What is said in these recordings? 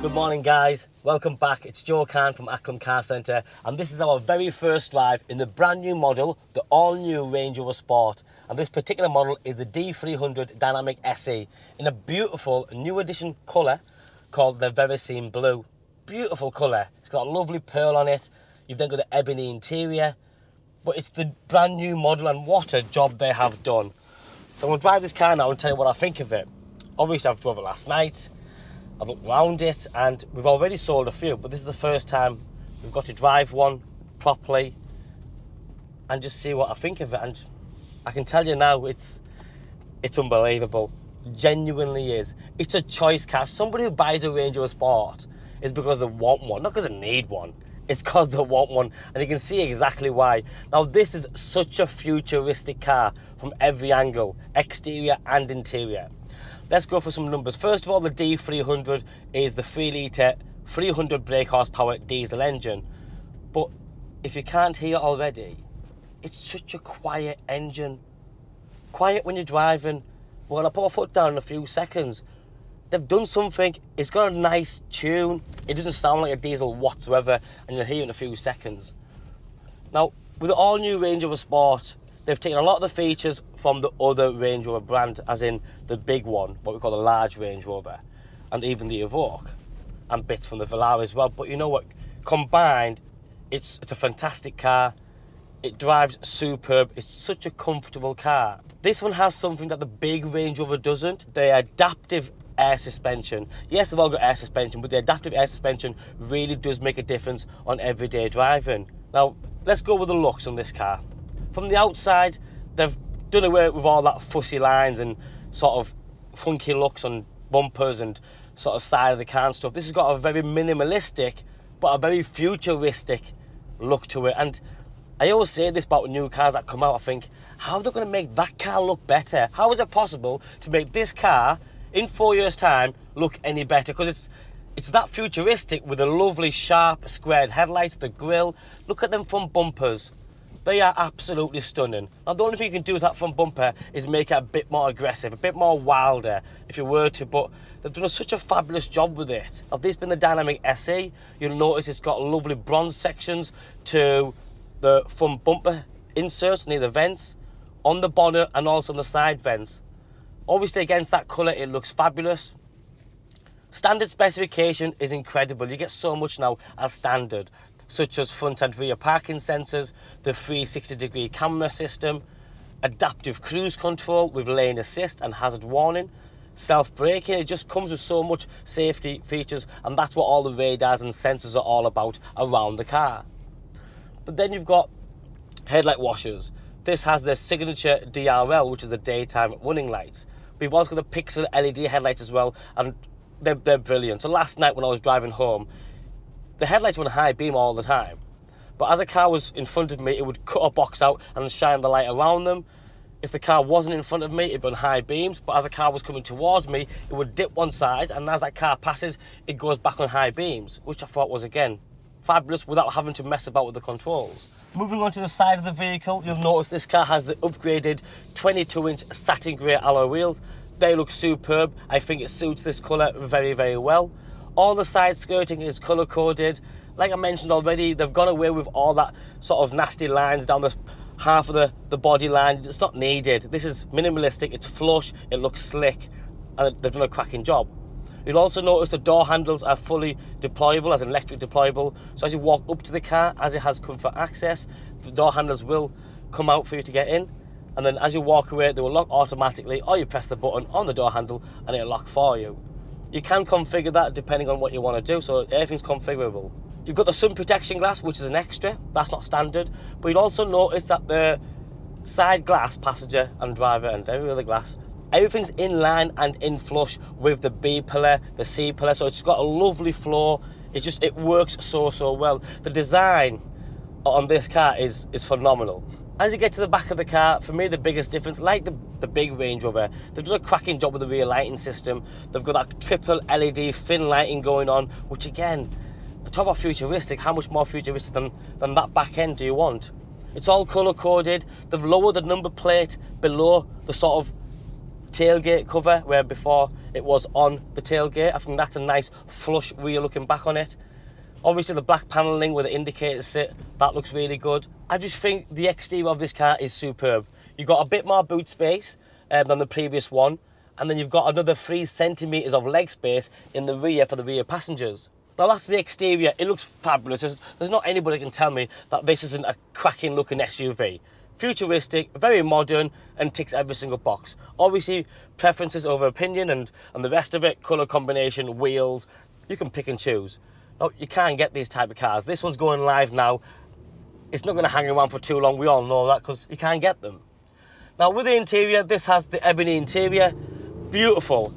Good morning guys, welcome back. It's 𝗙𝗕𝗢𝗨 from Acklam Car Centre and this is our very first drive in the brand new model, the all new Range Rover Sport. And this particular model is the 𝗙𝗕𝗢𝗨𝗓 Dynamic SE in a beautiful new edition colour called the visceral blue. Beautiful colour, it's got a lovely pearl on it, you've then got the ebony interior, but it's the brand new model and what a job they have done. So I'm going to drive this car now and tell you what I think of it. Obviously I've drove it last night, I've looked around it and we've already sold a few, but this is the first time we've got to drive one properly and just see what I think of it. And I can tell you now, it's unbelievable. Genuinely is. It's a choice car. Somebody who buys a Range Rover Sport is because they want one, not because they need one. It's because they want one, and you can see exactly why. Now, this is such a futuristic car from every angle, exterior and interior. Let's go for some numbers. First of all, the 𝗙𝗕𝗢𝗓𝗓 is the 3-litre, 300 brake horsepower diesel engine. But if you can't hear already, it's such a quiet engine. Quiet when you're driving. Well, I'll put my foot down in a few seconds. They've done something. It's got a nice tune. It doesn't sound like a diesel whatsoever, and you'll hear it in a few seconds. Now, with the all-new Range Rover Sport, they've taken a lot of the features from the other Range Rover brand, as in the big one, what we call the large Range Rover, and even the Evoque, and bits from the Velar as well. But you know what? Combined, it's a fantastic car. It drives superb. It's such a comfortable car. This one has something that the big Range Rover doesn't. The adaptive air suspension. Yes, they've all got air suspension, but the adaptive air suspension really does make a difference on everyday driving. Now, let's go with the looks on this car. From the outside, they've done away with all that fussy lines and sort of funky looks on bumpers and sort of side of the car and stuff. This has got a very minimalistic, but a very futuristic look to it. And I always say this about new cars that come out, I think, how are they going to make that car look better? How is it possible to make this car, in 4 years' time, look any better? Because it's that futuristic with the lovely sharp squared headlights, the grille. Look at them front bumpers. They are absolutely stunning. Now, the only thing you can do with that front bumper is make it a bit more aggressive, a bit more wilder, if you were to, but they've done such a fabulous job with it. Now, this being the Dynamic SE, you'll notice it's got lovely bronze sections to the front bumper inserts near the vents, on the bonnet and also on the side vents. Obviously, against that colour, it looks fabulous. Standard specification is incredible. You get so much now as standard, such as front and rear parking sensors, the 360-degree camera system, adaptive cruise control with lane assist and hazard warning, self-braking. It just comes with so much safety features, and that's what all the radars and sensors are all about around the car. But then you've got headlight washers. This has the signature DRL, which is the daytime running lights. We've also got the pixel LED headlights as well, and they're brilliant. So last night when I was driving home, the headlights were on high beam all the time. But as a car was in front of me, it would cut a box out and shine the light around them. If the car wasn't in front of me, it'd be on high beams. But as a car was coming towards me, it would dip one side, and as that car passes, it goes back on high beams, which I thought was, again, fabulous without having to mess about with the controls. Moving on to the side of the vehicle, you'll notice this car has the upgraded 22-inch satin grey alloy wheels. They look superb. I think it suits this colour very, very well. All the side skirting is colour-coded. Like I mentioned already, they've gone away with all that sort of nasty lines down the half of the body line. It's not needed. This is minimalistic, it's flush, it looks slick, and they've done a cracking job. You'll also notice the door handles are fully deployable, as electric deployable. So as you walk up to the car, as it has comfort access, the door handles will come out for you to get in. And then as you walk away, they will lock automatically, or you press the button on the door handle and it'll lock for you. You can configure that depending on what you want to do, so everything's configurable. You've got the sun protection glass, which is an extra. That's not standard. But you'll also notice that the side glass, passenger and driver and every other glass, everything's in line and in flush with the B pillar, the C pillar, so it's got a lovely flow. It works so well. The design on this car is phenomenal. As you get to the back of the car, for me the biggest difference, like the big Range Rover, they've done a cracking job with the rear lighting system. They've got that triple LED fin lighting going on, which again, talk about futuristic, how much more futuristic than that back end do you want? It's all colour coded. They've lowered the number plate below the sort of tailgate cover, where before it was on the tailgate. I think that's a nice flush rear looking back on it. Obviously the black panelling where the indicators sit, that looks really good. I just think the exterior of this car is superb. You've got a bit more boot space than the previous one, and then you've got another 3 centimetres of leg space in the rear for the rear passengers. Now that's the exterior. It looks fabulous. There's not anybody can tell me that this isn't a cracking looking SUV. Futuristic, very modern, and ticks every single box. Obviously, preferences over opinion and the rest of it, colour combination, wheels, you can pick and choose. No, you can't get these type of cars. This one's going live now. It's not going to hang around for too long. We all know that because you can't get them. Now with the interior, this has the ebony interior. Beautiful.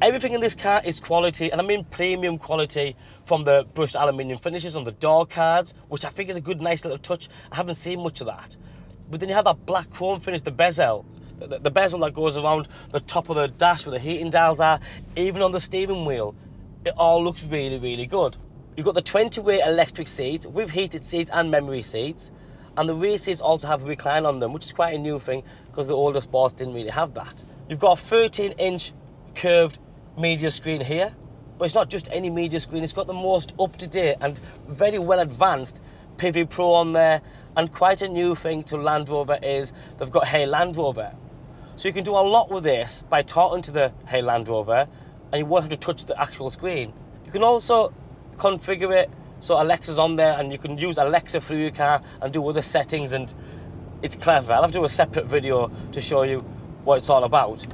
Everything in this car is quality, and I mean premium quality, from the brushed aluminium finishes on the door cards, which I think is a good, nice little touch. I haven't seen much of that. But then you have that black chrome finish, the bezel. The bezel that goes around the top of the dash where the heating dials are, even on the steering wheel. It all looks really, really good. You've got the 20-way electric seats with heated seats and memory seats. And the rear seats also have recline on them, which is quite a new thing because the older Sports didn't really have that. You've got a 13-inch curved media screen here, but it's not just any media screen. It's got the most up-to-date and very well advanced Pivot Pro on there. And quite a new thing to Land Rover is they've got Hey Land Rover. So you can do a lot with this by talking to the Hey Land Rover, and you won't have to touch the actual screen. You can also configure it so Alexa's on there, and you can use Alexa through your car and do other settings, and it's clever. I'll have to do a separate video to show you what it's all about.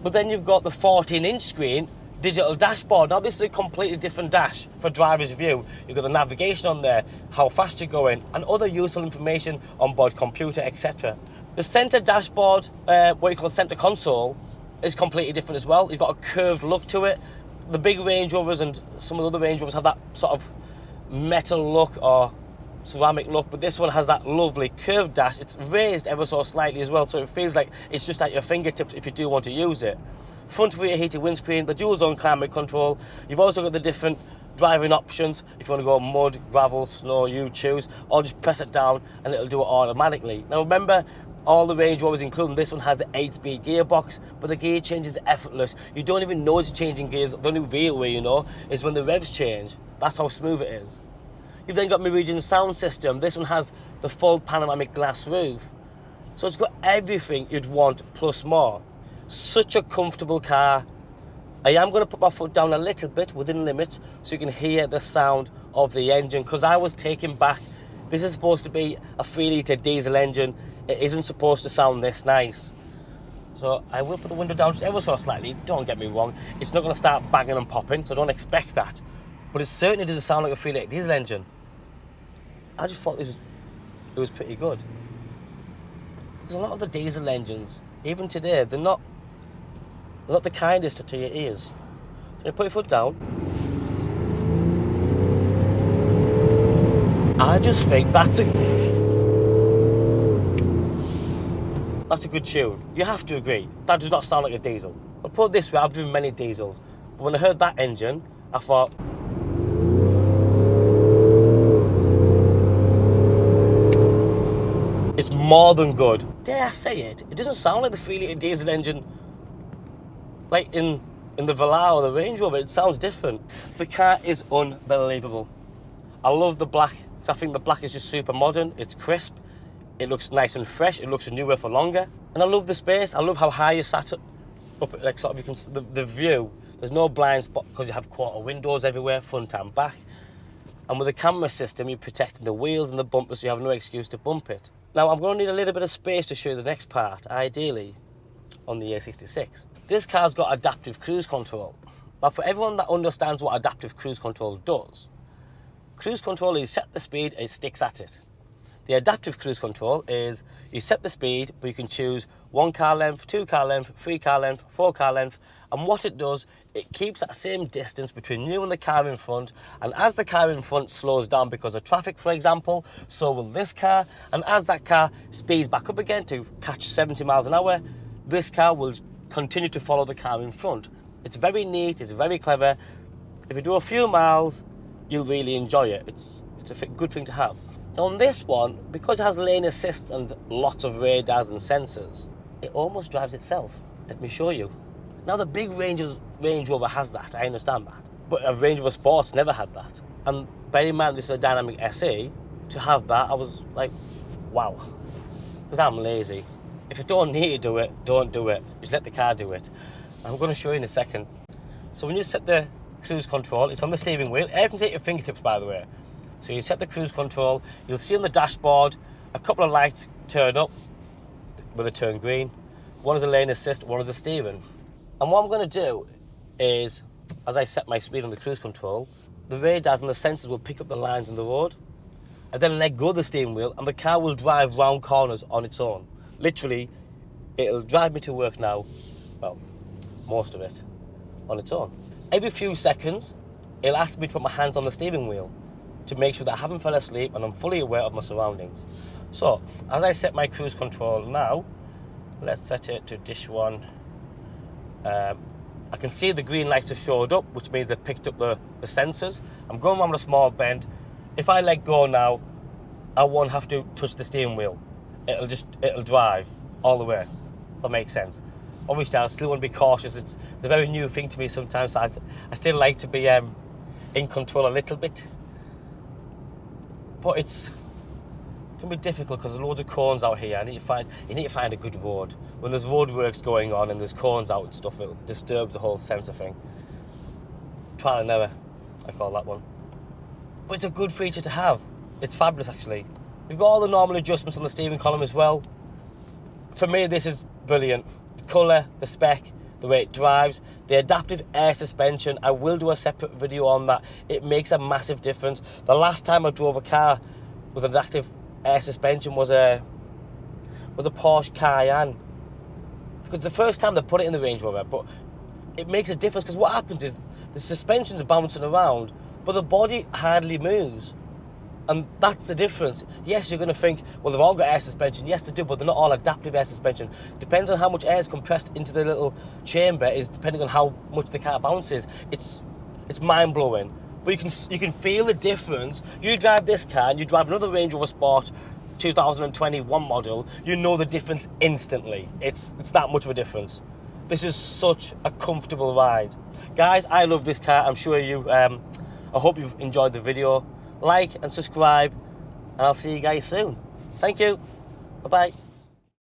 But then you've got the 14-inch screen, digital dashboard. Now this is a completely different dash for driver's view. You've got the navigation on there, how fast you're going, and other useful information on board computer, etc. The centre dashboard, what you call centre console, is completely different as well. You've got a curved look to it. The big Range Rovers and some of the other Range Rovers have that sort of metal look or ceramic look, but this one has that lovely curved dash. It's raised ever so slightly as well, so it feels like it's just at your fingertips if you do want to use it. Front rear heated windscreen, the dual zone climate control. You've also got the different driving options. If you want to go mud, gravel, snow, you choose, or just press it down and it'll do it automatically. Now remember, all the Range Rovers, including this one, has the 8-speed gearbox, but the gear change is effortless. You don't even know it's changing gears. The only real way you know is when the revs change. That's how smooth it is. You've then got Meridian sound system. This one has the full panoramic glass roof. So it's got everything you'd want plus more. Such a comfortable car. I am going to put my foot down a little bit within limits so you can hear the sound of the engine, because I was taken back. This is supposed to be a 3-litre diesel engine. It isn't supposed to sound this nice. So I will put the window down just ever so slightly. Don't get me wrong. It's not going to start banging and popping, so don't expect that. But it certainly doesn't sound like a 3-litre diesel engine. I just thought it was pretty good. Because a lot of the diesel engines, even today, they're not the kindest to your ears. So you put your foot down. I just think that's a good tune. You have to agree. That does not sound like a diesel. But put it this way, I've driven many diesels. But when I heard that engine, I thought, it's more than good. Dare I say it? It doesn't sound like the 3-litre diesel engine like in the Velar or the Range Rover. It sounds different. The car is unbelievable. I love the black. I think the black is just super modern. It's crisp. It looks nice and fresh. It looks newer for longer. And I love the space. I love how high you sat up, like sort of, you can the view. There's no blind spot because you have quarter windows everywhere, front and back. And with the camera system, you're protecting the wheels and the bumper, so you have no excuse to bump it. Now, I'm going to need a little bit of space to show you the next part, ideally, on the A66. This car's got adaptive cruise control. But for everyone that understands what adaptive cruise control does, cruise control is set the speed, it sticks at it. The adaptive cruise control is you set the speed, but you can choose 1 car length, 2 car length, 3 car length, 4 car length, and what it does, it keeps that same distance between you and the car in front, and as the car in front slows down because of traffic, for example, so will this car, and as that car speeds back up again to catch 70 miles an hour, this car will continue to follow the car in front. It's very neat, it's very clever. If you do a few miles, you'll really enjoy it. It's a good thing to have. Now on this one, because it has lane assist and lots of radars and sensors, it almost drives itself. Let me show you. Now the big Range Rover has that, I understand that. But a Range Rover Sport's never had that. And bear in mind this is a dynamic SE, to have that, I was like, wow. Because I'm lazy. If you don't need to do it, don't do it. Just let the car do it. I'm going to show you in a second. So when you set the cruise control, it's on the steering wheel. Everything's at your fingertips, by the way. So you set the cruise control, you'll see on the dashboard a couple of lights turn up, where they turn green. One is a lane assist, one is a steering. And what I'm going to do is, as I set my speed on the cruise control, the radars and the sensors will pick up the lines on the road, and then let go of the steering wheel, and the car will drive round corners on its own. Literally, it'll drive me to work now, well, most of it, on its own. Every few seconds, it'll ask me to put my hands on the steering wheel to make sure that I haven't fell asleep and I'm fully aware of my surroundings. So, as I set my cruise control now, let's set it to dish 1. I can see the green lights have showed up, which means they've picked up the sensors. I'm going around a small bend. If I let go now, I won't have to touch the steering wheel. It'll drive all the way. That makes sense. Obviously, I still want to be cautious. It's a very new thing to me sometimes. So I still like to be in control a little bit. But it can be difficult because there's loads of cones out here. You need to find a good road. When there's road works going on and there's cones out and stuff, it disturbs the whole sensor thing. Trial and error, I call that one. But it's a good feature to have. It's fabulous, actually. We've got all the normal adjustments on the steering column as well. For me, this is brilliant. The colour, the spec, the way it drives, the adaptive air suspension. I will do a separate video on that. It makes a massive difference. The last time I drove a car with an adaptive air suspension was a Porsche Cayenne. Because the first time they put it in the Range Rover, but it makes a difference because what happens is the suspensions are bouncing around, but the body hardly moves. And that's the difference. Yes, you're going to think, well, they've all got air suspension. Yes, they do, but they're not all adaptive air suspension. Depends on how much air is compressed into the little chamber, is depending on how much the car bounces. It's mind-blowing. But you can feel the difference. You drive this car and you drive another Range Rover Sport 2021 model, you know the difference instantly. It's that much of a difference. This is such a comfortable ride. Guys, I love this car. I'm sure you, I hope you've enjoyed the video. Like and subscribe, and I'll see you guys soon. Thank you. Bye-bye.